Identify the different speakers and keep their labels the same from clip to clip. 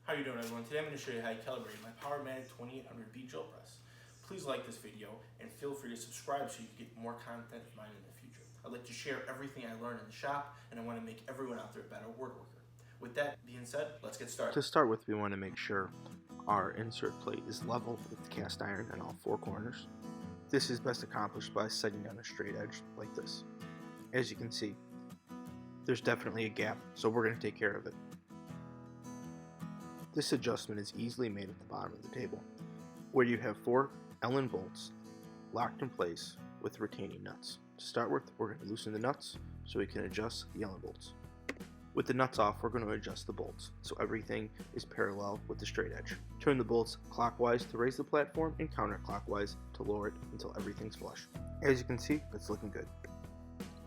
Speaker 1: How you doing, everyone? Today I'm going to show you how to calibrate my Powermatic 2800V drill press. Please like this video and feel free to subscribe so you can get more content of mine in the future. I'd like to share everything I learned in the shop, and I want to make everyone out there a better woodworker. With that being said, let's get started.
Speaker 2: To start with, we want to make sure our insert plate is level with the cast iron in all four corners. This is best accomplished by setting down a straight edge like this. As you can see, there's definitely a gap, so we're going to take care of it. This adjustment is easily made at the bottom of the table, where you have 4 Allen bolts locked in place with retaining nuts. To start with, we're going to loosen the nuts so we can adjust the Allen bolts. With the nuts off, we're going to adjust the bolts so everything is parallel with the straight edge. Turn the bolts clockwise to raise the platform and counterclockwise to lower it until everything's flush. As you can see, it's looking good.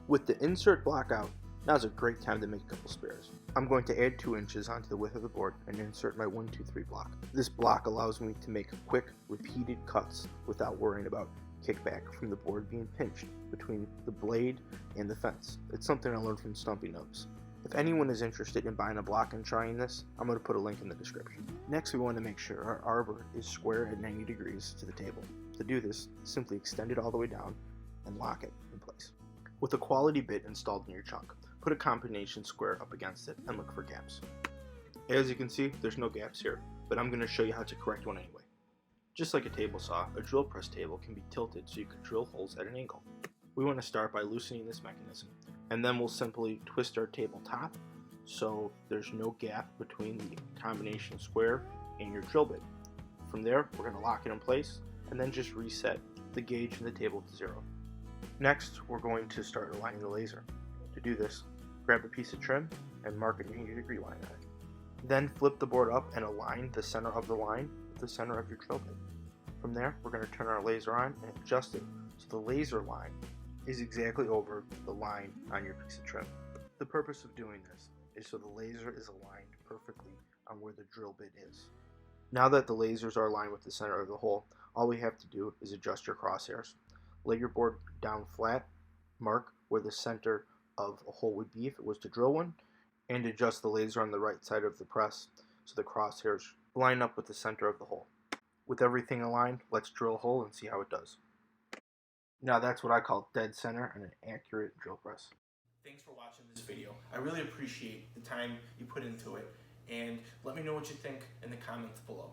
Speaker 2: With the insert block out, now's a great time to make a couple spares. I'm going to add 2 inches onto the width of the board and insert my 1, 2, 3 block. This block allows me to make quick, repeated cuts without worrying about kickback from the board being pinched between the blade and the fence. It's something I learned from Stumpy Nose. If anyone is interested in buying a block and trying this, I'm going to put a link in the description. Next, we want to make sure our arbor is square at 90 degrees to the table. To do this, simply extend it all the way down and lock it in place. With a quality bit installed in your chunk, put a combination square up against it and look for gaps. As you can see, there's no gaps here, but I'm going to show you how to correct one anyway. Just like a table saw, a drill press table can be tilted so you can drill holes at an angle. We want to start by loosening this mechanism, and then we'll simply twist our table top so there's no gap between the combination square and your drill bit. From there, we're going to lock it in place and then just reset the gauge in the table to 0. Next, we're going to start aligning the laser. To do this, grab a piece of trim and mark a 90-degree line on it. Then flip the board up and align the center of the line with the center of your drill bit. From there, we're going to turn our laser on and adjust it so the laser line is exactly over the line on your piece of trim. The purpose of doing this is so the laser is aligned perfectly on where the drill bit is. Now that the lasers are aligned with the center of the hole, all we have to do is adjust your crosshairs. Lay your board down flat, mark where the center of a hole would be if it was to drill one, and adjust the laser on the right side of the press so the crosshairs line up with the center of the hole. With everything aligned, let's drill a hole and see how it does. Now that's what I call dead center and an accurate drill press.
Speaker 1: Thanks for watching this video. I really appreciate the time you put into it, and let me know what you think in the comments below.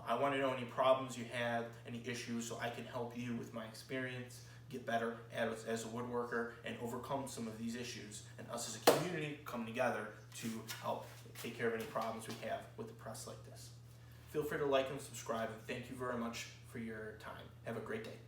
Speaker 1: I want to know any problems you have, any issues, so I can help you with my experience, get better as a woodworker, and overcome some of these issues, and us as a community come together to help take care of any problems we have with a press like this. Feel free to like and subscribe, and thank you very much for your time. Have a great day.